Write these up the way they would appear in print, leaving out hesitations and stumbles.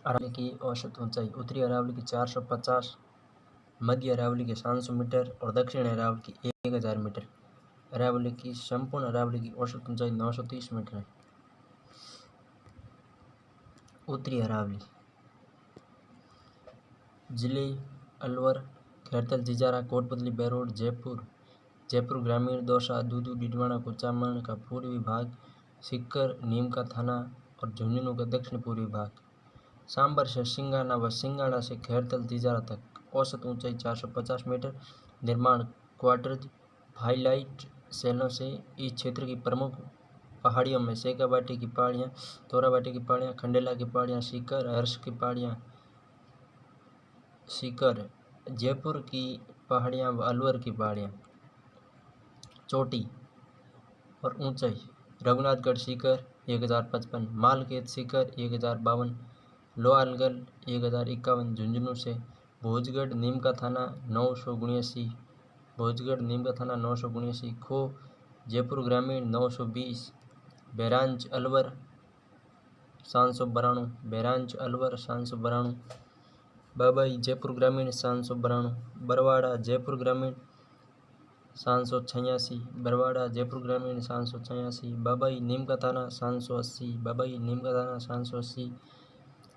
अरावली की औसत ऊंचाई उत्तरी अरावली की 450, मध्य अरावली की 700 मीटर और दक्षिण अरावली की 1000 मीटर। अरावली की संपूर्ण अरावली की औसत ऊंचाई 930 मीटर है। उत्तरी अरावली जिले अलवर, खैरतल, जिजारा, कोटपुतली, बेरोड, जयपुर ग्रामीण, दौसा, दूदू, डिडवाना, कुचामन का पूर्वी भाग, सीकर, नीम का थाना और झुंझुनू का दक्षिण पूर्वी भाग। सांबर से सिंगाना व सिंगाना से खैरतल, तिजारा तक औसत ऊंचाई 450 मीटर। निर्माण क्वार्टर्स हाईलाइट सेलों से इस क्षेत्र की प्रमुख पहाड़ियों में सेकाबाटी की पहाड़ियाँ, तोराबाटी की पहाड़ियाँ, खंडेला की पहाड़ियाँ, सीकर, हर्ष की पहाड़ियाँ, सीकर, जयपुर की पहाड़ियाँ व अलवर की पहाड़ियाँ। चोटी और ऊंचाई रघुनाथगढ़ सीकर 1055, मालखेत सीकर 1052, लोहालगढ़ 1051, झुंझुनू से भोजगढ़ नीम का थाना 979, भोजगढ़ नीम का थाना 979, खो जयपुर ग्रामीण 920, बहरांच अलवर 792, बहरांच अलवर 792, बाबाई जयपुर ग्रामीण 792, बरवाड़ा जयपुर ग्रामीण 786, बरवाड़ा जयपुर ग्रामीण 786, बाबाई नीम का थाना 780, बाबाई नीम का थाना 780।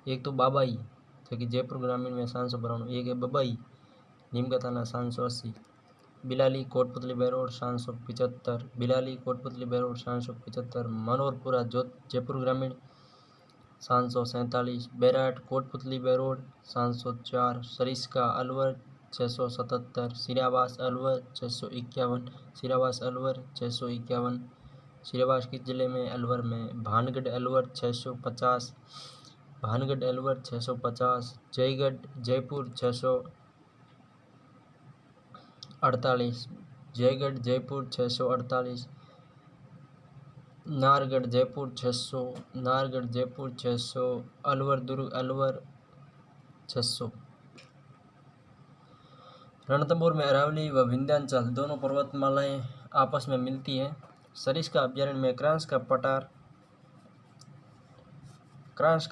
एक तो बाबाई जो कि जयपुर ग्रामीण में 792, एक है बबाई नीम का थाना 780, बिलाली कोटपुतली बेरोड 775, बिलाली कोटपुतली बेरोड 775, मनोहरपुरा जयपुर ग्रामीण 747, बैराट कोटपुतली बेरोड 704, सरिस्का अलवर 677, सिरावास अलवर 651, सिरावास अलवर 651, सिरावास किस जिले में? अलवर में। भानगढ़ अलवर 650, भानगढ़ अलवर 650, जयगढ़ जयपुर 648, जयगढ़ जयपुर 648, नारगढ़ जयपुर 600, नारगढ़ जयपुर 600, अलवर दुर्ग अलवर 600। रणथंभौर में अरावली व विंध्याचल दोनों पर्वतमालाएं आपस में मिलती हैं। सरिस्का अभयारण्य में क्रांस का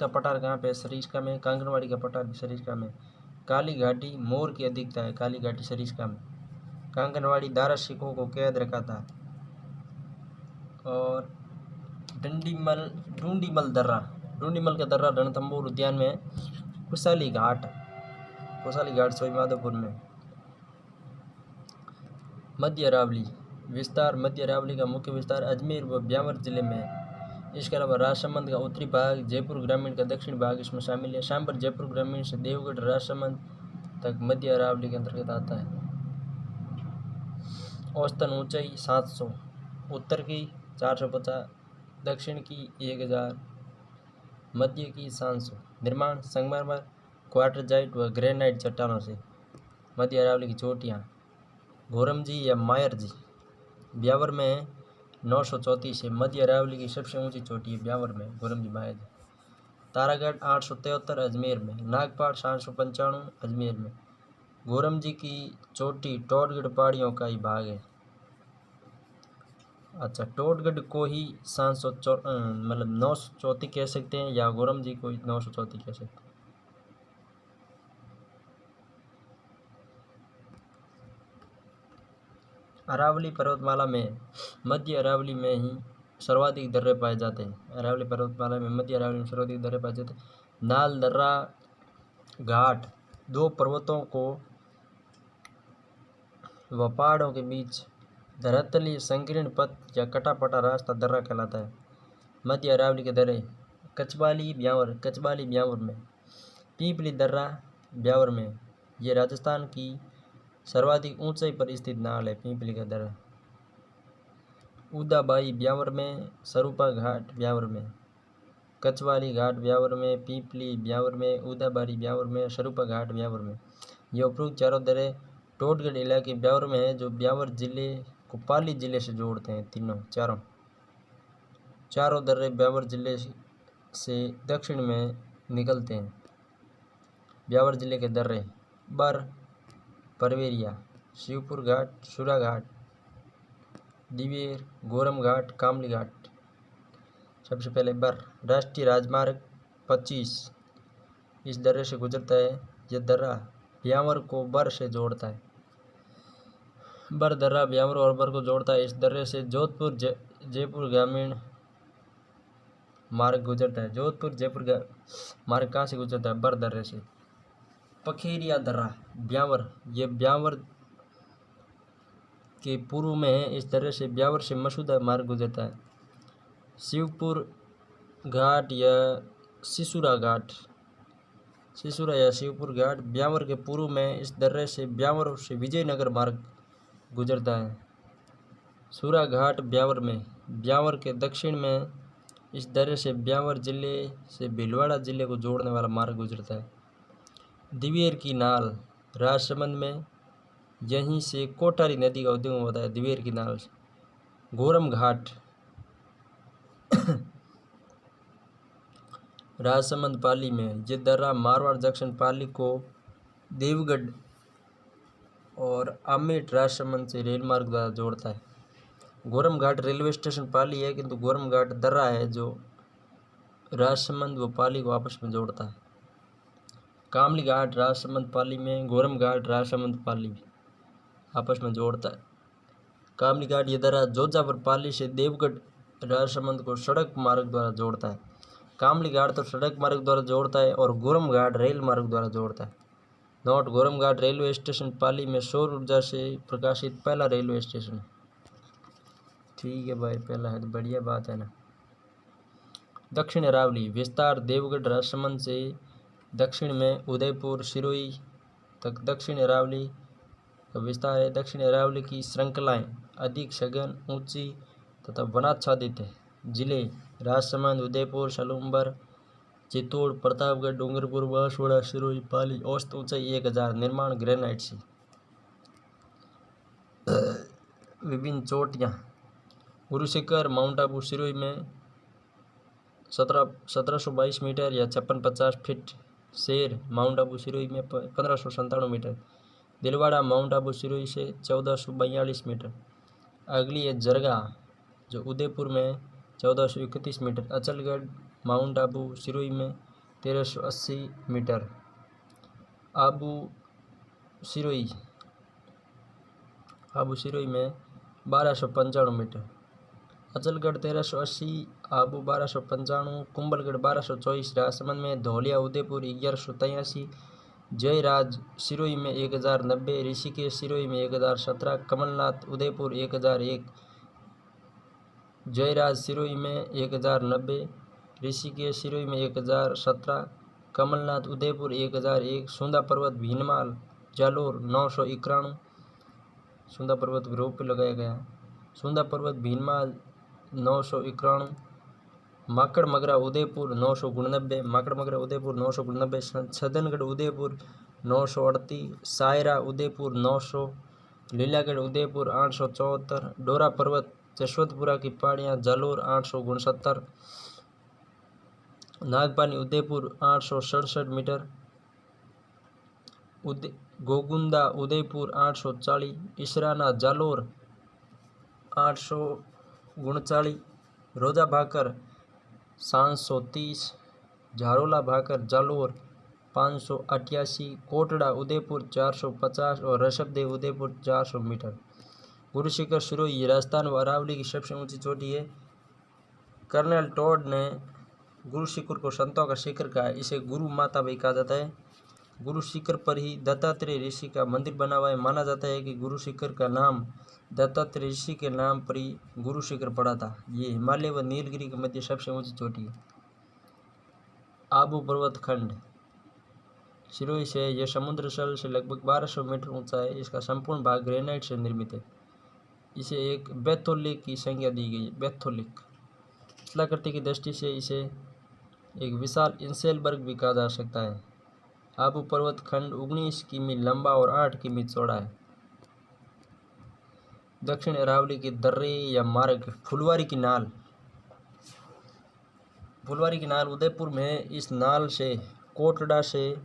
पठार कहाँ पे? सरिस्का में। कांगड़वाड़ी का पठार भी सरिस्का में। काली घाटी मोर की अधिकता है, काली घाटी सरिस्का में। कांगड़वाड़ी दारा सिखों को कैद रखा था। और डूंडीमल का दर्रा रणथंभौर उद्यान में है। कुशाली घाट सवाईमाधोपुर में। मध्य अरावली विस्तार, मध्य अरावली का मुख्य विस्तार अजमेर व ब्यावर जिले में है। इसके अलावा राजसमंद का उत्तरी भाग, जयपुर ग्रामीण का दक्षिण भाग इसमें शामिल है। सांबर जयपुर ग्रामीण से देवगढ़ राजसमंद तक मध्य अरावली के अंतर्गत आता है। औसतन ऊंचाई 700, उत्तर की 450, दक्षिण की 1000, मध्य की 700। निर्माण संगमरमर, क्वार्टरजाइट व ग्रेनाइट चट्टानों से। मध्य अरावली की चोटियाँ घोरमजी या मायरजी ब्यावर में 934 है। मध्य अरावली की सबसे ऊंची चोटी है ब्यावर में, घोरमजी मायरजी। तारागढ़ 873 अजमेर में, नागपाड़ 795 अजमेर में। घोरमजी की चोटी टोडगढ़ पहाड़ियों का ही भाग है। अच्छा, टोडगढ़ को ही 934 कह सकते हैं या घोरमजी को ही 934 कह सकते हैं। अरावली पर्वतमाला में मध्य अरावली में ही सर्वाधिक दर्रे पाए जाते हैं। अरावली पर्वतमाला में मध्य अरावली में सर्वाधिक दर्रे पाए जाते हैं। नाल दर्रा घाट दो पर्वतों को व पहाड़ों के बीच धरातलीय संकीर्ण पथ या कटापटा रास्ता दर्रा कहलाता है। मध्य अरावली के दर्रे कचबाली ब्यावर में, पीपली दर्रा ब्यावर में। ये राजस्थान की सर्वाधिक ऊंचाई पर स्थित नाल है पीपली का दर्रा। उदाबाई ब्यावर में, सरूपा घाट ब्यावर में, कचवाली घाट ब्यावर में, पीपली ब्यावर में, उदाबारी ब्यावर में, सरूपा घाट ब्यावर में। ये उपरोक्त चारों दर्रे टोडगढ़ इलाके ब्यावर में है, जो ब्यावर जिले को पाली जिले से जोड़ते हैं। चारों दर्रे ब्यावर जिले से दक्षिण में निकलते हैं। ब्यावर जिले के दर्रे बर, परवेरिया, शिवपुर घाट, सुरा घाट, दिवेर, गोरम घाट, कामली घाट। सबसे पहले बर, राष्ट्रीय राजमार्ग 25 इस दर्रे से गुजरता है। यह दर्रा ब्यावर को बर से जोड़ता है। बर दर्रा ब्यावर और बर को जोड़ता है। इस दर्रे से जोधपुर जयपुर ग्रामीण मार्ग गुजरता है। जोधपुर जयपुर मार्ग कहाँ से गुजरता है? बर दर्रे से। पखेरिया दर्रा ब्यावर, ये ब्यावर के पूर्व में है। इस दर्रे से ब्यावर से मसूदा मार्ग गुजरता है। शिवपुर घाट या सिसुरा घाट, सिसुरा या शिवपुर घाट ब्यावर के पूर्व में। इस दर्रे से ब्यावर से विजयनगर मार्ग गुजरता है। सूरा घाट ब्यावर में, ब्यावर के दक्षिण में। इस दर्रे से ब्यावर जिले से भीलवाड़ा जिले को जोड़ने वाला मार्ग गुजरता है। दिवेर की नाल राजसमंद में, यहीं से कोठारी नदी का उद्गम होता है। दिवेर की नाल से। गोरम घाट राजसमंद पाली में, ये दर्रा मारवाड़ जंक्शन पाली को देवगढ़ और आमेट राजसमंद से रेल मार्ग द्वारा जोड़ता है। गोरम घाट रेलवे स्टेशन पाली है, किंतु गोरम घाट दर्रा है जो राजसमंद व पाली को आपस में जोड़ता है। कामली घाट राजसमंद पाली में, गोरम घाट राजसमंद पाली आपस में जोड़ता है। कामली घाट ये दर्रा जोजापुर पाली से देवगढ़ राजसमंद को सड़क मार्ग द्वारा जोड़ता है। कामली घाट तो सड़क मार्ग द्वारा जोड़ता है और गोरम घाट रेल मार्ग द्वारा जोड़ता है। नोट: गोरम घाट रेलवे स्टेशन पाली में सौर ऊर्जा से प्रकाशित पहला रेलवे स्टेशन है। ठीक है भाई, पहला है तो बढ़िया बात है ना। दक्षिण अरावली विस्तार देवगढ़ राजसमंद से दक्षिण में उदयपुर सिरोही तक दक्षिण अरावली का विस्तार है। दक्षिण अरावली की श्रृंखलाएं अधिक सघन, ऊंची तथा वनाच्छादित है। जिले राजसमंद, उदयपुर, सलूम्बर, चित्तौड़, प्रतापगढ़, डूंगरपुर, बांसवाड़ा, सिरोही, पाली। औसत ऊंचाई 1000। निर्माण ग्रेनाइट से। विभिन्न चोटियाँ: गुरु शिखर माउंट आबू सिरोही में 1722 मीटर या 5650 फीट। शेर माउंट आबू सिरोही में 1597 मीटर। दिलवाड़ा माउंट आबू सिरोही से 1442 मीटर। अगली है जरगा जो उदयपुर में 1431 मीटर। अचलगढ़ माउंट आबू सिरोही में 1380 मीटर। आबू सिरोही में 1295 मीटर। अचलगढ़ 1380, आबू 1295, कुंभलगढ़ 1224। राजसमंद में धौलिया उदयपुर 1183, जयराज सिरोही में 1090, ऋषिकेश सिरोही में 1017, कमलनाथ उदयपुर 1001, जयराज सिरोही में 1090, ऋषिकेश सिरोही में 1017, कमलनाथ उदयपुर 1001। सुंदा पर्वत भीनमाल जालोर 991, सुंदा पर्वत ग्रुप पे लगाया गया। सुंदा पर्वत भीनमाल 991। माकड़ मगरा उदयपुर 999, माकड़ मगरा उदयपुर 999। सदनगढ़ उदयपुर 938, सायरा उदयपुर 900, लीलागढ़ उदयपुर 874, डोरा पर्वत जसवंतपुरा की पहाड़ियाँ जालोर 869, नागपानी उदयपुर 867 मीटर। गोगुंदा उदयपुर 840, इसराना जालोर 839, रोजा भाकर 730, झारोला भाकर जालोर 588, कोटड़ा उदयपुर 450 और ऋषभदेव उदयपुर 400 मीटर। गुरु शिखर सिरोही राजस्थान व अरावली की सबसे ऊंची चोटी है। कर्नल टोड ने गुरु शिखर को संतों का शिखर कहा है। इसे गुरु माता भी कहा जाता है। गुरु शिखर पर ही दत्तात्रेय ऋषि का मंदिर बना हुआ है। माना जाता है कि गुरु शिखर का नाम दत्तात्रेय ऋषि के नाम पर ही गुरु शिखर पड़ा था। ये हिमालय व नीलगिरी के मध्य सबसे ऊंची चोटी है। आबू पर्वत खंड सिरोही से यह समुद्र तल से लगभग 1200 मीटर ऊंचा है। इसका संपूर्ण भाग ग्रेनाइट से निर्मित है। इसे एक बैथोलिक की संज्ञा दी गई है। बैथोलिक स्थलाकृति की दृष्टि से इसे एक विशाल इंसेलबर्ग भी कहा जा सकता है। आबू पर्वत खंड 19 किमी लंबा और 8 किमी चौड़ा है। दक्षिण अरावली की दर्रे या मार्ग फुलवारी की नाल उदयपुर में। इस नाल से कोटड़ा से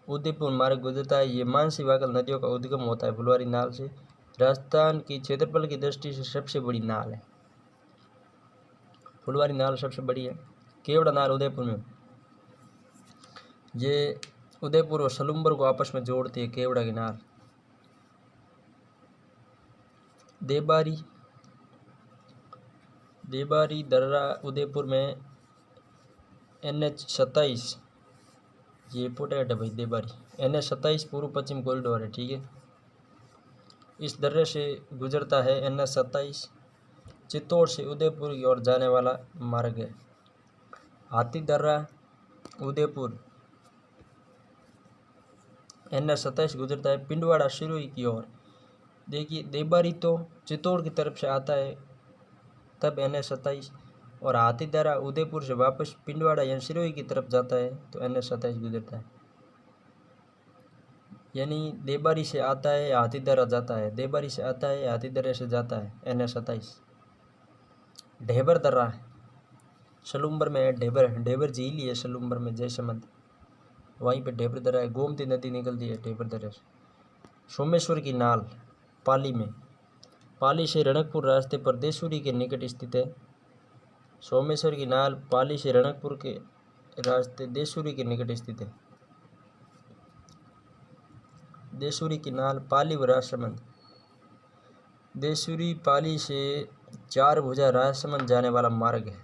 उदयपुर मार्ग गुजरता है। ये मानसी वागल नदियों का उद्गम होता है फुलवारी नाल से। राजस्थान की क्षेत्रफल की दृष्टि से सबसे बड़ी नाल है। फुलवारी नाल सबसे बड़ी है। केवड़ा नाल उदयपुर में। ये उदयपुर और सलूम्बर को आपस में जोड़ती है केवड़ा की नाल। देबारी, देबारी दर्रा उदयपुर में NH27, ये इंपोर्टेंट है भाई देबारी। NH27 पूर्व पश्चिम कॉरिडोर है, ठीक है। इस दर्रे से गुजरता है NH27, चित्तौड़ से उदयपुर की ओर जाने वाला मार्ग है। हाथी दर्रा उदयपुर NH27 गुजरता है पिंडवाड़ा सिरोही की ओर। देखिए देबारी तो चित्तौड़ की तरफ से आता है तब NH27, और हाथी दर्रा उदयपुर से वापस पिंडवाड़ा या सिरोही की तरफ जाता है तो NH27 गुजरता है। यानी देबारी से आता है हाथी दर्रा जाता है, देबारी से आता है हाथी दर्रे से जाता है NH27। ढेबर दर्रा सलूम्बर में है, ढेबर झील ही है सलूम्बर में, जयसमंद, वहीं पे ढेबर दर्रा है। गोमती नदी निकलती है ढेबर दर्रे से। सोमेश्वर की नाल पाली में, पाली से रणकपुर रास्ते पर देसूरी के निकट स्थित है। सोमेश्वर की नाल पाली से रणकपुर के रास्ते देसूरी के निकट स्थित है। देसूरी की नाल पाली व राजसमंद, देसूरी पाली से 4 भुजा राजसमंद जाने वाला मार्ग है।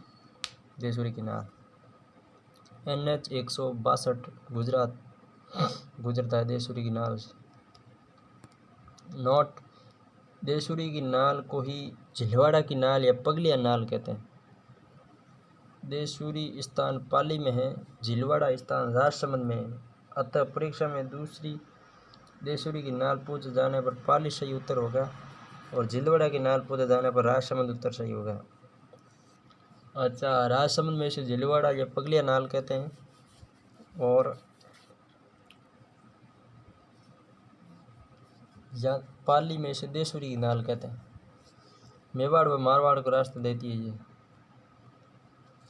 देसूरी की नाल NH162 गुजरात गुजरता है देसूरी की नाल से। नोट, देसूरी की नाल को ही झिलवाड़ा की नाल या पगलिया नाल कहते हैं। देसूरी स्थान पाली में है, झिलवाड़ा स्थान राजसमंद में है। अतः परीक्षा में दूसरी देसूरी की नाल पूछे जाने पर पाली सही उत्तर होगा और झिलवाड़ा की नाल पूछे जाने पर राजसमंद उत्तर सही होगा। अच्छा, राजसमंद में से झिलवाड़ा या पगलिया नाल कहते हैं, और या पाली में से देसूरी की नाल कहते हैं। मेवाड़ व मारवाड़ को रास्ता देती है ये।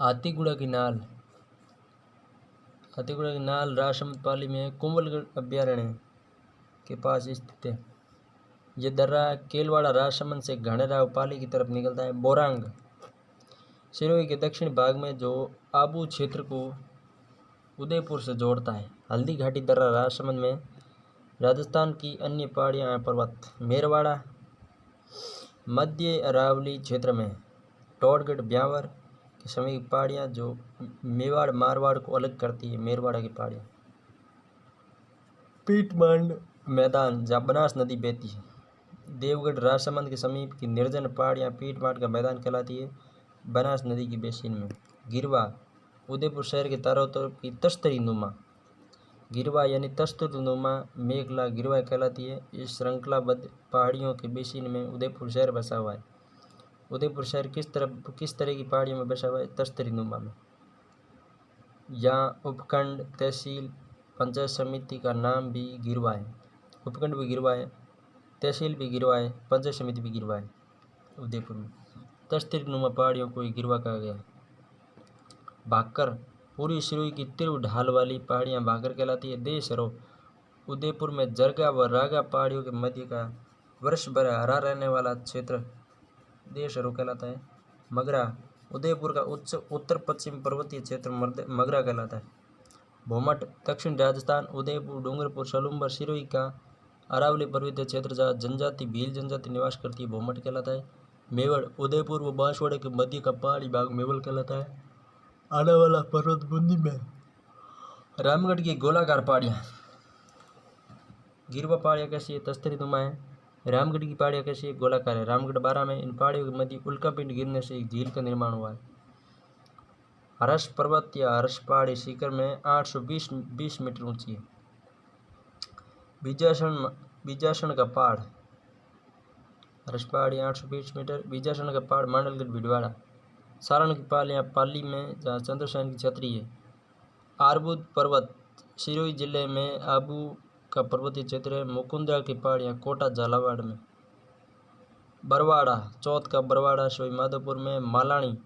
हाथीगुड़ा की नाल, हाथीगुड़ा की नाल राजसमंद पाली में कुंभलगढ़ अभ्यारण्य के पास स्थित है। ये दर्रा केलवाड़ा राजसमंद से घनेराव पाली की तरफ निकलता है। बोरांग सिरोही के दक्षिण भाग में जो आबू क्षेत्र को उदयपुर से जोड़ता है। हल्दी घाटी दर्रा राजसमंद में, राजस्थान की अन्य पहाड़ियाँ पर्वत। मेरवाड़ा मध्य अरावली क्षेत्र में, टोडगढ़ ब्यावर के समीप पहाड़ियाँ जो मेवाड़ मारवाड़ को अलग करती है, मेरवाड़ा की पहाड़ियाँ। पीटमांड मैदान जहाँ बनास नदी बहती है। देवगढ़ राजसमंद के समीप की निर्जन पहाड़ियाँ पीटमांड का मैदान कहलाती है, बनास नदी की बेसिन में। गिरवा उदयपुर शहर के चारों तरफ की तश्तरी नुमा, गिरवा यानी तश्तरी नुमा मेघला गिरवा कहलाती है। इस श्रृंखलाबद्ध पहाड़ियों के बेसिन में उदयपुर शहर बसा हुआ है। उदयपुर शहर किस तरह की पहाड़ियों में बसा हुआ है? तश्तरी नुमा में। यहाँ उपखंड, तहसील, पंचायत समिति का नाम भी गिरवा है। उपखंड भी गिरवा है, तहसील भी गिरवा है, पंचायत समिति भी गिरवा है उदयपुर में। तश्तरी नुमा पहाड़ियों को गिरवा कहा गया। भाकर पूर्वी सिरोही की तीव्र ढाल वाली पहाड़ियाँ भाकर कहलाती है। देशरो उदयपुर में जरगा व रागा पहाड़ियों के मध्य का वर्ष भर हरा रहने वाला क्षेत्र देशरो कहलाता है। मगरा उदयपुर का उच्च उत्तर पश्चिम पर्वतीय क्षेत्र मगरा कहलाता है। भोमट दक्षिण राजस्थान, उदयपुर, डूंगरपुर, सलूम्बर, सिरोही का अरावली पर्वतीय क्षेत्र जहाँ जनजाति भील जनजाति निवास करती है, भोमट कहलाता है। मेवड़ उदयपुर व बांसवाड़ा के मध्य का पहाड़ी भाग मेवड़ कहलाता है। आने वाला पर्वत बूंदी में रामगढ़ की गोलाकार पहाड़ियाँ। गिरवा पहाड़ियाँ कैसी है? तश्तरी नुमा है। रामगढ़ की पहाड़ियाँ कैसी है? गोलाकार है। रामगढ़ 12 में इन पहाड़ियों के मध्य उल्कापिंड गिरने से एक झील का निर्माण हुआ है। हर्ष पर्वत या हर्ष पहाड़ी शिखर में 820 मीटर ऊंची है। बीजासन का पहाड़, हर्ष पहाड़ी 820 मीटर। बीजासन का पहाड़ मांडलगढ़ भिडवाड़ा। सारण की पहाड़ियाँ पाली में जहाँ चंद्रसेन की छतरी है। आरबुद पर्वत सिरोही जिले में आबू का पर्वतीय क्षेत्र है। मुकुंदरा की पहाड़ियाँ कोटा झालावाड़ में। बरवाड़ा चौथ का बरवाड़ा सोई माधोपुर में। मालानी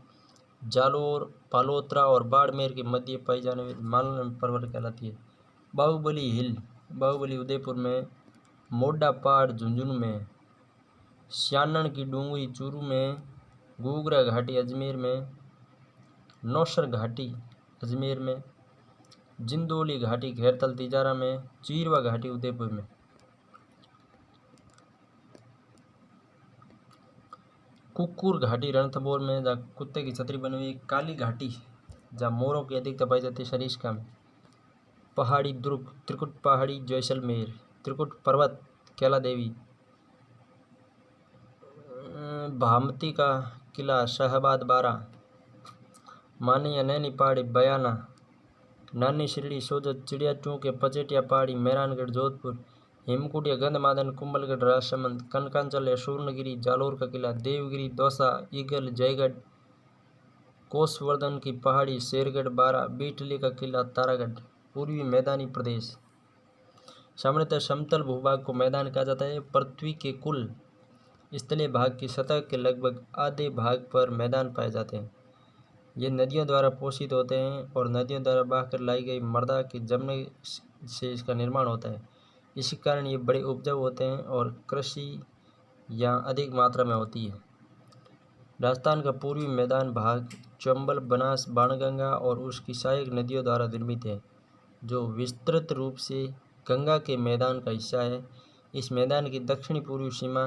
जालोर, पालोत्रा और बाड़मेर के मध्य पाई जाने वाली मालानी पर्वत कहलाती है। बाहुबली हिल, बाहुबली उदयपुर में। मोडा पहाड़ झुंझुनू में। श्यानन की डूंगरी चूरू में। घूघरा घाटी अजमेर में। नौसर घाटी अजमेर में। जिंदोली घाटी खैरतल तिजारा में, चीरवा घाटी उदयपुर में। कुक्कुर घाटी रणथंभौर में, जहाँ कुत्ते की छतरी बनी हुई। काली घाटी जहाँ मोरों की अधिकता पाई जाती है सरिस्का में। पहाड़ी दुर्ग त्रिकुट पहाड़ी जैसलमेर। त्रिकुट पर्वत कैला देवी। भामती का किला शाहबाद बारा। मानी या नैनी पहाड़ी बयाना। नानी शिरडी सोजत चिड़िया चौक या पचेटिया पहाड़ी मेहरानगढ़ जोधपुर। हेमकूट या गंधमादन कुंभलगढ़ राजसमंद। कनकांचल या सुवर्णगिरी जालोर का किला। देवगिरी दौसा ईगल जयगढ़। कोसवर्धन की पहाड़ी शेरगढ़ बारा। बीटली का किला तारागढ़। पूर्वी मैदानी प्रदेश। सामान्यतः समतल भूभाग को मैदान कहा जाता है। पृथ्वी के कुल स्थलीय भाग की सतह के लगभग आधे भाग पर मैदान पाए जाते हैं। ये नदियों द्वारा पोषित होते हैं और नदियों द्वारा बहकर लाई गई मृदा के जमने से इसका निर्माण होता है। इसी कारण ये बड़े उपजाऊ होते हैं और कृषि यहाँ अधिक मात्रा में होती है। राजस्थान का पूर्वी मैदान भाग चंबल, बनास, बाणगंगा और उसकी सहायक नदियों द्वारा निर्मित है, जो विस्तृत रूप से गंगा के मैदान का हिस्सा है। इस मैदान की दक्षिणी पूर्वी सीमा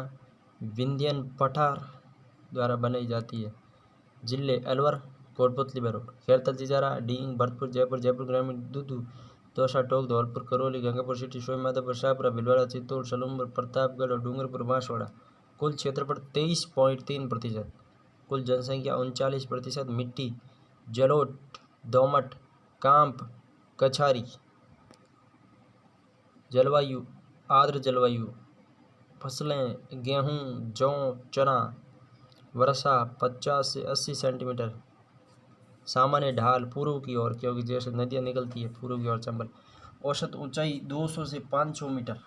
विंध्यन पठार द्वारा बनाई जाती है। जिले अलवर, कोटपुतली, बरूड, खैरतल तिजारा, डींग, भरतपुर, जयपुर, जयपुर ग्रामीण, दूदू, दौसा, टोंक, धौलपुर, करौली, गंगापुर सिटी, सोईमाधोपुर, शाहपुरा, भीलवाड़ा, चित्तौड़, सलूमपुर, प्रतापगढ़ और डूंगरपुर, बांसवाड़ा। कुल क्षेत्रफल 23.3%। कुल जनसंख्या 39%। मिट्टी जलोढ़, दोमट, कांप, कछारी। जलवायु आर्द्र जलवायु। फसलें गेहूँ, जौ, चना। वर्षा 50 से 80 सेंटीमीटर। सामान्य ढाल पूर्व की ओर, क्योंकि जैसे नदियाँ निकलती है पूर्व की ओर चंबल। औसत ऊंचाई 200 से 500 मीटर।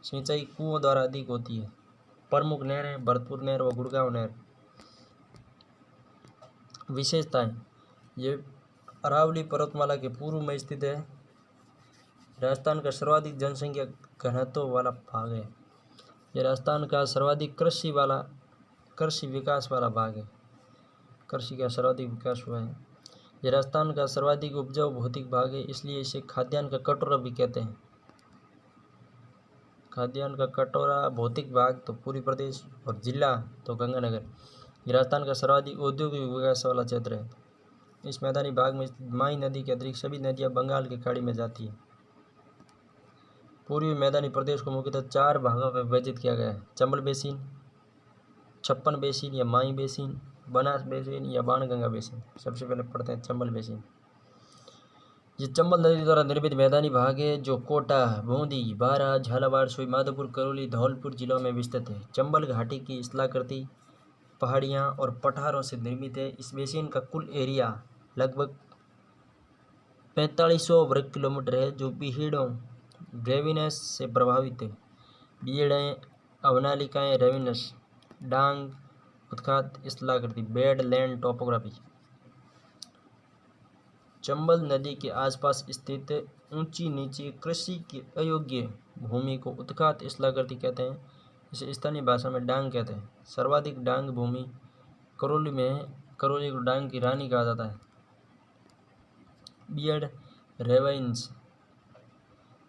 सिंचाई कुओं द्वारा अधिक होती है। प्रमुख नहरें भरतपुर नहर व गुड़गांव नहर। विशेषताएं, ये अरावली पर्वतमाला के पूर्व में स्थित है। राजस्थान का सर्वाधिक जनसंख्या घनत्व वाला भाग है। यह राजस्थान का सर्वाधिक कृषि विकास वाला भाग है। कृषि का सर्वाधिक विकास हुआ है। यह राजस्थान का सर्वाधिक उपजाऊ भौतिक भाग है, इसलिए इसे खाद्यान्न का कटोरा भी कहते हैं। खाद्यान्न का कटोरा भौतिक भाग तो पूरी प्रदेश और जिला तो गंगानगर। ये राजस्थान का सर्वाधिक औद्योगिक विकास वाला क्षेत्र है। इस मैदानी भाग में स्थित माई नदी के अतिरिक्त सभी नदियां बंगाल की खाड़ी में जाती हैं। पूर्वी मैदानी प्रदेश को मुख्यतः 4 भागों में विभाजित किया गया है। चंबल बेसिन, छप्पन बेसिन या माई बेसिन, बनास बेसिन या बाणगंगा बेसिन। सबसे पहले पढ़ते हैं चंबल बेसिन। ये चंबल नदी द्वारा निर्मित मैदानी भाग है, जो कोटा, बूंदी, बारा, झालावाड़, सोईमाधोपुर, करौली, धौलपुर जिलों में विस्तृत है। चंबल घाटी की स्थलाकृति पहाड़ियाँ और पठारों से निर्मित है। इस बेसिन का कुल एरिया लगभग 4500 वर्ग किलोमीटर है, जो बीहड़ों रेविनस से प्रभावित है। बीहड़ें, अवनालिकाएँ, रेविनस, डांग, उत्खात स्थलाकृति, बेड लैंड टोपोग्राफी। चंबल नदी के आसपास स्थित ऊंची नीची कृषि की अयोग्य भूमि को उत्खात स्थलाकृति कहते हैं। इसे स्थानीय भाषा में डांग कहते हैं। सर्वाधिक डांग भूमि करौली में है। करौली को डांग की रानी कहा जाता है। Beard ravines.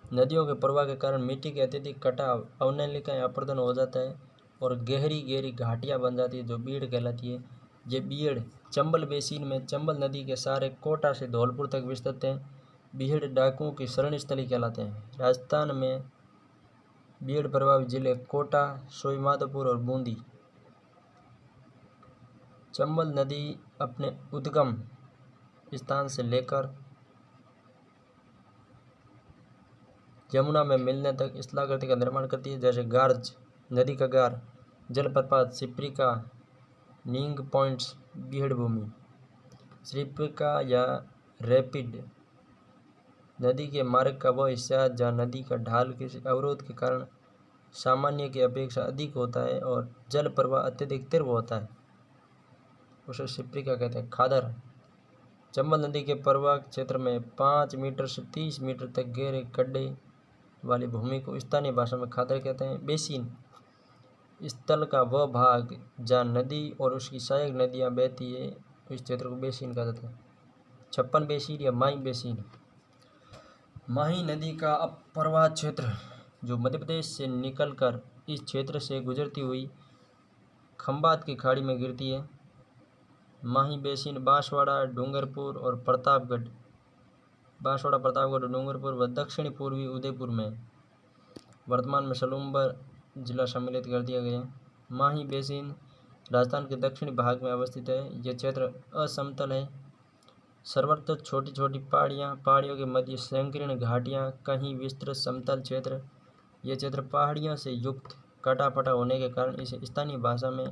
नदियों के प्रवाह के कारण मिट्टी के अत्यधिक कटाव, अवनलिकाएँ अपर्दन हो जाता है और गहरी गहरी घाटियाँ बन जाती है, जो बीड़ कहलाती है। ये बीड़ चंबल बेसिन में चंबल नदी के सहारे कोटा से धौलपुर तक विस्तृत हैं। बीड़ डाकुओं की शरण स्थली कहलाते हैं। राजस्थान में बीड़ प्रभावित जिले कोटा, सोईमाधोपुर और बूंदी। चंबल नदी अपने उद्गम स्थान से लेकर यमुना में मिलने तक स्थलाकृति का निर्माण करती है, जैसे गार्ज नदी का गार, जलप्रपात सिप्रिका, नींग पॉइंट्स, बीहड़ भूमि। सिप्रिका या रैपिड नदी के मार्ग का वह हिस्सा जहाँ नदी का ढाल किसी अवरोध के कारण सामान्य की अपेक्षा अधिक होता है और जल प्रवाह अत्यधिक तीव्र होता है, उसे सिप्रिका कहते हैं। खादर चंबल नदी के प्रवाह क्षेत्र में 5 मीटर से 30 मीटर तक गहरे गड्ढे वाली भूमि को स्थानीय भाषा में खादर कहते हैं। बेसिन स्थल का वह भाग जहाँ नदी और उसकी सहायक नदियाँ बहती है, इस क्षेत्र को बेसिन कहा जाता है। छप्पन बेसिन या माई बेसिन माही नदी का अपप्रवाह क्षेत्र जो मध्य प्रदेश से निकलकर इस क्षेत्र से गुजरती हुई खंबात की खाड़ी में गिरती है। माही बेसिन बांसवाड़ा, डूंगरपुर और प्रतापगढ़, डूंगरपुर व दक्षिणी पूर्वी उदयपुर में वर्तमान में सलूम्बर जिला सम्मिलित कर दिया गया है। माही बेसिन राजस्थान के दक्षिणी भाग में अवस्थित है। यह क्षेत्र असमतल है। सर्वत्र छोटी छोटी पहाड़ियाँ, पहाड़ियों के मध्य संकीर्ण घाटियाँ, कहीं विस्तृत समतल क्षेत्र। यह क्षेत्र पहाड़ियों से युक्त कटापटा होने के कारण इसे स्थानीय भाषा में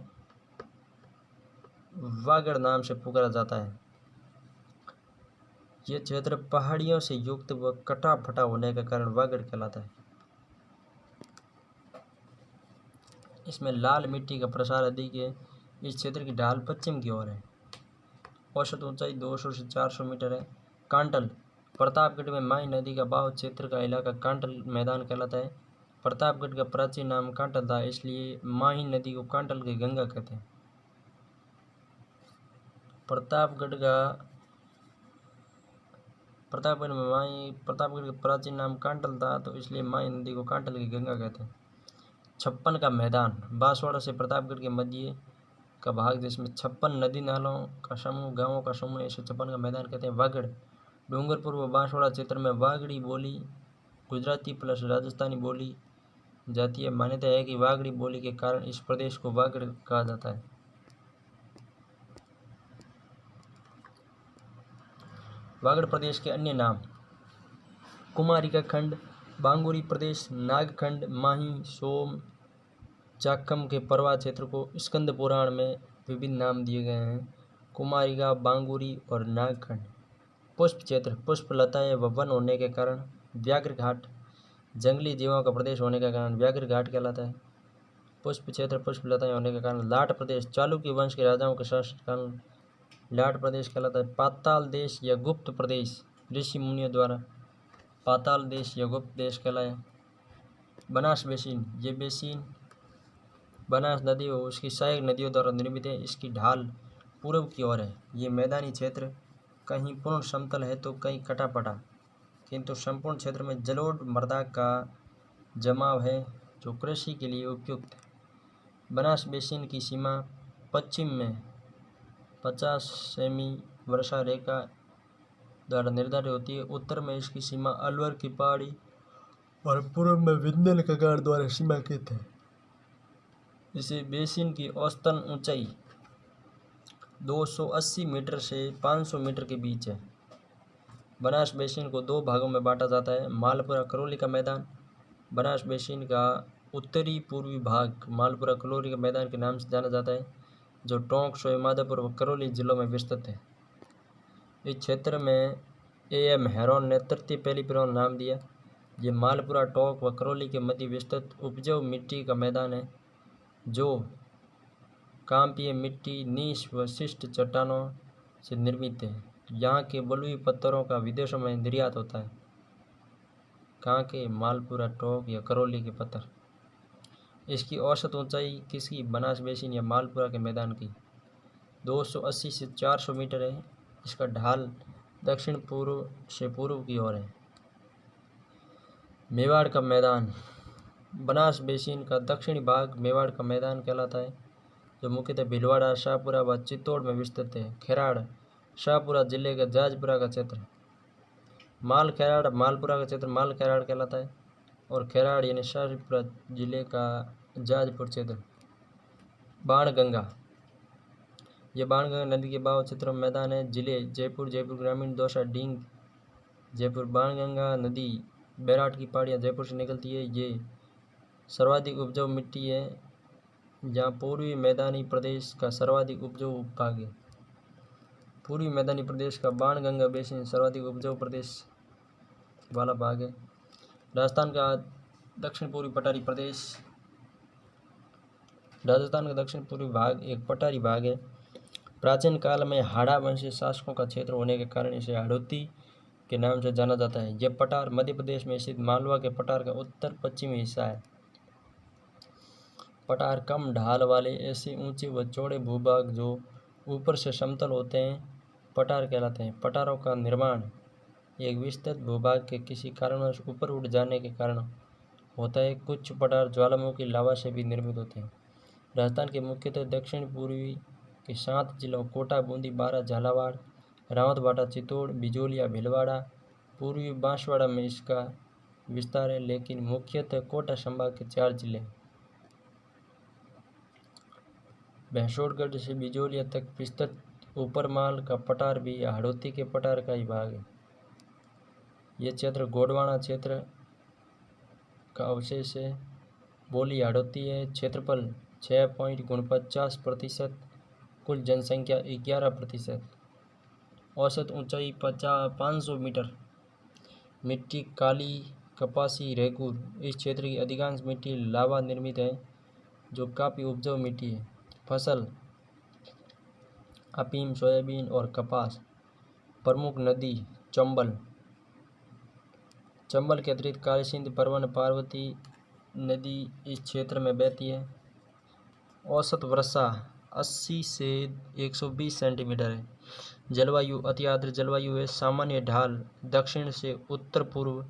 वागड़ नाम से पुकारा जाता है। यह क्षेत्र पहाड़ियों से युक्त व कटाफटा होने के कारण वागड़ कहलाता है। इसमें लाल मिट्टी का प्रसार अधिक है। इस क्षेत्र की ढाल पश्चिम की ओर है। औसत ऊंचाई 200 से 400 मीटर है। कांटल प्रतापगढ़ में माही नदी का बहाव क्षेत्र का इलाका कांटल मैदान कहलाता है। प्रतापगढ़ का प्राचीन नाम कांटल था, इसलिए माही नदी को कांटल की गंगा कहते हैं। प्रतापगढ़ का प्राचीन नाम कांटल था, तो इसलिए माही नदी को कांटल की गंगा कहते हैं। छप्पन का मैदान बांसवाड़ा से प्रतापगढ़ के मध्य का भाग, जिसमें 56 नदी नालों का समूह, गांवों का समूह, इसे 56 का मैदान कहते हैं। वागड़ डूंगरपुर व बांसवाड़ा क्षेत्र में वागड़ी बोली गुजराती प्लस राजस्थानी बोली जाती है। मान्यता है कि वागड़ी बोली के कारण इस प्रदेश को वागड़ कहा जाता है। वागड़ प्रदेश के अन्य नाम कुमारिका खंड, बांगुरी प्रदेश, नागखंड, माही, सोम, चाकम के परवा क्षेत्र को स्कंद पुराण में विभिन्न नाम दिए गए हैं, कुमारिका, बांगुरी और नागखंड। पुष्प क्षेत्र पुष्प लताएं व वन होने के कारण व्याघ्र घाट, जंगली जीवों का प्रदेश होने के कारण व्याघ्र घाट कहलाता है। पुष्प क्षेत्र पुष्प लताएं होने के कारण लाट प्रदेश, चालुक्य वंश के राजाओं के शासन कारण लाट प्रदेश कहलाता है। पाताल देश या गुप्त प्रदेश ऋषि मुनियों द्वारा पाताल देश या गुप्त देश कहलाया। बनास बेसिन, ये बेसिन बनास नदी व उसकी सहायक नदियों द्वारा निर्मित है। इसकी ढाल पूर्व की ओर है। ये मैदानी क्षेत्र कहीं पूर्ण समतल है तो कहीं कटापटा, किंतु संपूर्ण क्षेत्र में जलोढ़ मृदा का जमाव है जो कृषि के लिए उपयुक्त है। बनास बेसिन की सीमा पश्चिम में 50 सेमी वर्षा रेखा द्वारा निर्धारित होती है। उत्तर में इसकी सीमा अलवर की पहाड़ी और पूर्व में विंध्य कगार द्वारा सीमांकित है। इसे बेसिन की औसतन ऊंचाई 280 मीटर से 500 मीटर के बीच है। बनास बेसिन को दो भागों में बांटा जाता है। मालपुरा करौली का मैदान बनास बेसिन का उत्तरी पूर्वी भाग मालपुरा करौली के मैदान के नाम से जाना जाता है, जो टोंक, सवाईमाधोपुर व करौली जिलों में विस्तृत है। इस क्षेत्र में A.M. हेरोन ने तृतीय पेलिब्रोन नाम दिया। ये मालपुरा, टोंक व करौली के मध्य विस्तृत उपजाऊ मिट्टी का मैदान है, जो कांपीय मिट्टी, नीच व शिष्ट चट्टानों से निर्मित है। यहाँ के बलुई पत्थरों का विदेशों में निर्यात होता है। कहाँ के? मालपुरा, टोंक या करौली के पत्थर। इसकी औसत ऊंचाई किसकी? बनास बेसिन या मालपुरा के मैदान की 280 से 400 मीटर है। इसका ढाल दक्षिण पूर्व से पूर्व की ओर है। मेवाड़ का मैदान बनास बेसिन का दक्षिणी भाग मेवाड़ का मैदान कहलाता है, जो मुख्यतः भीलवाड़ा, शाहपुरा व चित्तौड़ में विस्तृत है। खेराड़ शाहपुरा जिले का जाजपुरा का क्षेत्र। माल खेराड़ मालपुरा का क्षेत्र माल खेराड़ कहलाता है, और खेराड़ यानी शाहपुरा जिले का जाजपुर क्षेत्र। बाणगंगा, ये बाणगंगा नदी के बहाव क्षेत्र में मैदान है। जिले जयपुर, जयपुर ग्रामीण, दौसा, डींग, जयपुर। बाणगंगा नदी बैराट की पहाड़ियाँ जयपुर से निकलती है। ये सर्वाधिक उपजाऊ मिट्टी है, जहाँ पूर्वी मैदानी प्रदेश का सर्वाधिक उपजाऊ भाग है। पूर्वी मैदानी प्रदेश का बाणगंगा बेसिन सर्वाधिक उपजाऊ प्रदेश वाला भाग है। राजस्थान का दक्षिण पूर्वी पठारी प्रदेश, राजस्थान का दक्षिण पूर्वी भाग एक पठारी भाग है। प्राचीन काल में हाड़ा वंशीय शासकों का क्षेत्र होने के कारण इसे हाड़ौती के नाम से जाना जाता है। यह पठार मध्य प्रदेश में स्थित मालवा के पठार का उत्तर पश्चिमी हिस्सा है। पठार कम ढाल वाले ऐसे ऊंचे व चौड़े भूभाग जो ऊपर से समतल होते हैं, पठार कहलाते हैं। पठारों का निर्माण एक विस्तृत भूभाग के किसी कारणवश ऊपर उठ जाने के कारण होता है। कुछ पठार ज्वालामुखी लावा से भी निर्मित होते हैं। राजस्थान के मुख्यतः दक्षिण पूर्वी के 7 जिलों कोटा, बूंदी, बारां, झालावाड़, रावतबाड़ा, चित्तौड़, बिजोलिया, भीलवाड़ा, पूर्वी बांसवाड़ा में इसका विस्तार है, लेकिन मुख्यतः कोटा संभाग के 4 जिले भैंसोड़गढ़ से बिजोलिया तक विस्तृत ऊपरमाल का पठार भी हाड़ौती के पठार का ही भाग है। ये क्षेत्र गोंडवाना क्षेत्र का अवशेष है। बोली हाड़ौती है। क्षेत्रफल 6.49%, कुल जनसंख्या 11%, औसत ऊंचाई 500 मीटर। मिट्टी काली, कपासी, रेगूर। इस क्षेत्र की अधिकांश मिट्टी लावा निर्मित है, जो काफ़ी उपजाऊ मिट्टी है। फसल अफीम, सोयाबीन और कपास। प्रमुख नदी चंबल। चंबल के अतिरिक्त काली सिंध, परवन, पार्वती नदी इस क्षेत्र में बहती है। औसत वर्षा 80 से 120 सेंटीमीटर है। जलवायु अति आर्द्र जलवायु है। सामान्य ढाल दक्षिण से उत्तर पूर्व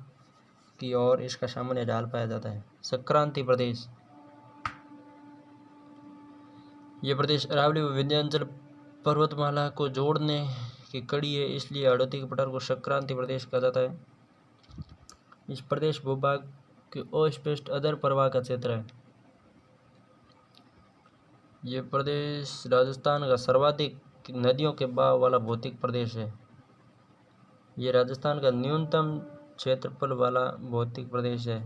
की ओर इसका सामान्य ढाल पाया जाता है। संक्रांति प्रदेश। यह प्रदेश अरावली व विंध्याचल पर्वतमाला को जोड़ने की कड़ी है, इसलिए हाड़ौती के पठार को संक्रांति प्रदेश कहा जाता है। इस प्रदेश भूभाग के अस्पष्ट अधर प्रवाह का क्षेत्र है। यह प्रदेश राजस्थान का सर्वाधिक नदियों के बहाव वाला भौतिक प्रदेश है। यह राजस्थान का न्यूनतम क्षेत्रफल वाला भौतिक प्रदेश है।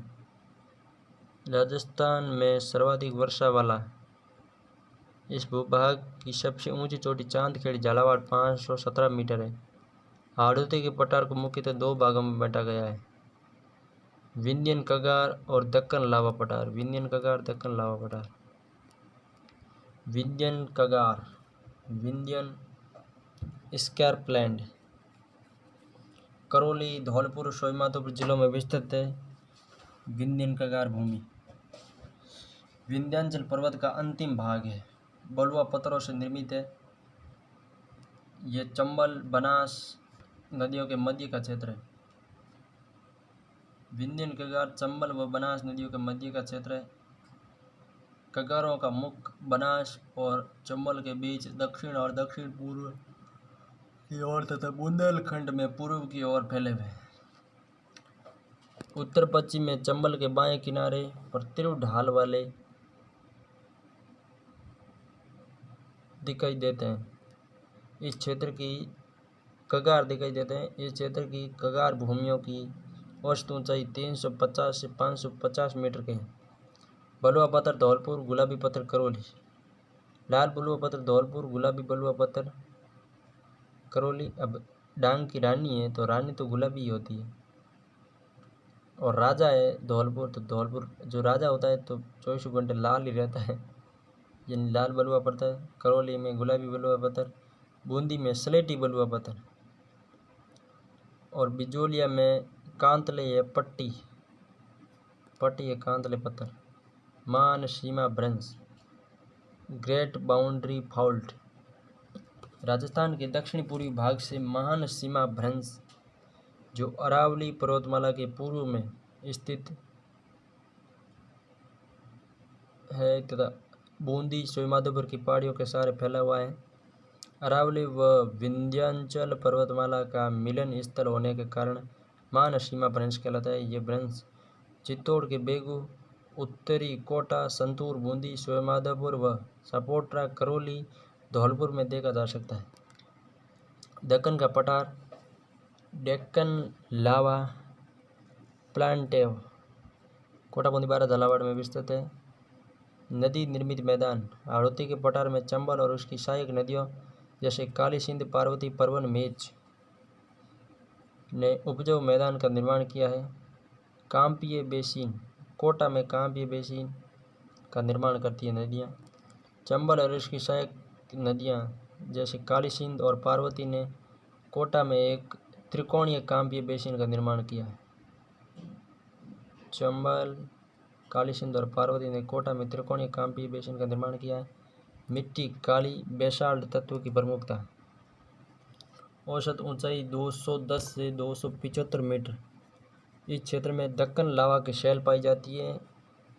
राजस्थान में सर्वाधिक वर्षा वाला इस भूभाग की सबसे ऊंची चोटी चांदखेड़ी, झालावाड़ 517 मीटर है। हाड़ौती के पठार को मुख्यतः 2 भागों में बांटा गया है, विंध्यन कगार और दक्कन लावा पठार। विंध्यन कगार, दक्कन लावा पठार। विंध्यन कगार, विंध्यन स्कार्पलैंड करौली, धौलपुर, सवाईमाधोपुर जिलों में विस्तृत है। विंध्यन कगार भूमि विंध्याचल पर्वत का अंतिम भाग है, बलुआ पत्थरों से निर्मित है। यह चंबल, बनास नदियों के मध्य का क्षेत्र है। विंध्यन कगार चंबल व बनास नदियों के मध्य का क्षेत्र है। कगारों का मुख बनास और चंबल के बीच दक्षिण और दक्षिण पूर्व की ओर तथा बुंदेलखंड में पूर्व की ओर फैले हुए हैं। उत्तर पश्चिम में चंबल के बाएं किनारे पर तीव्र ढाल वाले दिखाई देते हैं। इस क्षेत्र की कगार दिखाई देते हैं। इस क्षेत्र की कगार भूमियों की औसत ऊंचाई 350 से 550 मीटर के हैं। बलुआ पत्थर धौलपुर, गुलाबी पत्थर करौली। लाल बलुआ पत्थर धौलपुर, गुलाबी बलुआ पत्थर करौली। अब डांग की रानी है तो रानी तो गुलाबी ही होती है, और राजा है धौलपुर, तो धौलपुर जो राजा होता है तो 24 घंटे लाल ही रहता है, यानी लाल बलुआ पत्थर। करौली में गुलाबी बलुआ पत्थर, बूंदी में स्लेटी बलुआ पत्थर, और बिजोलिया में कांतले या पट्टी या कांतले पत्थर। मान सीमा भ्रंश, ग्रेट बाउंड्री फॉल्ट। राजस्थान के दक्षिण पूर्वी भाग से महान सीमा भ्रंश, जो अरावली पर्वतमाला के पूर्व में स्थित है तथा बूंदी, सवाईमाधोपुर की पहाड़ियों के सहारे फैला हुआ है। अरावली व विंध्याचल पर्वतमाला का मिलन स्थल होने के कारण महान सीमा भ्रंश कहलाता है। ये भ्रंश चित्तौड़ के बेगू, उत्तरी कोटा, संतूर, बूंदी, सवाईमाधोपुर व सपोट्रा, करौली, धौलपुर में देखा जा सकता है। दक्कन का पठार डेक्कन लावा प्लांटेव कोटा, बूंदी, बारां, झालावाड़ में विस्तृत है। नदी निर्मित मैदान हाड़ौती के पठार में चंबल और उसकी सहायक नदियों जैसे काली सिंध, पार्वती, परवन, मेच ने उपजाऊ मैदान का निर्माण किया है। कांपीय बेसिन कोटा में कांपीय बेसिन का निर्माण करती है नदियाँ। चंबल और उसकी सहायक नदियाँ जैसे काली सिंध और पार्वती ने कोटा में एक त्रिकोणीय कांपीय बेसिन का निर्माण किया है। चंबल, काली सिंध और पार्वती ने कोटा में त्रिकोणीय कांपीय बेसिन का निर्माण किया है। मिट्टी काली, बेसाल्ट तत्व की प्रमुखता। औसत ऊंचाई 210 से 275 मीटर। इस क्षेत्र में दक्कन लावा की शैल पाई जाती है।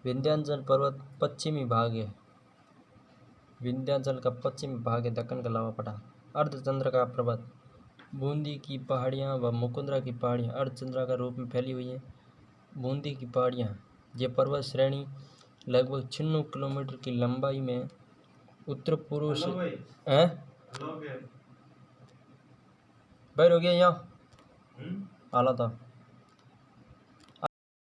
विंध्याचल पर्वत पश्चिमी भाग है। विंध्याचल का पश्चिमी भाग है, दक्कन का लावा पड़ा। अर्धचंद्र का पर्वत, बूंदी की पहाड़ियाँ व मुकुंदरा की पहाड़ियाँ अर्धचंद्रा का रूप में फैली हुई हैं। बूंदी की पहाड़ियाँ, ये पर्वत श्रेणी लगभग 96 किलोमीटर की लंबाई में उत्तर पूर्व से हैं बाहर हो गया यहाँ आला था।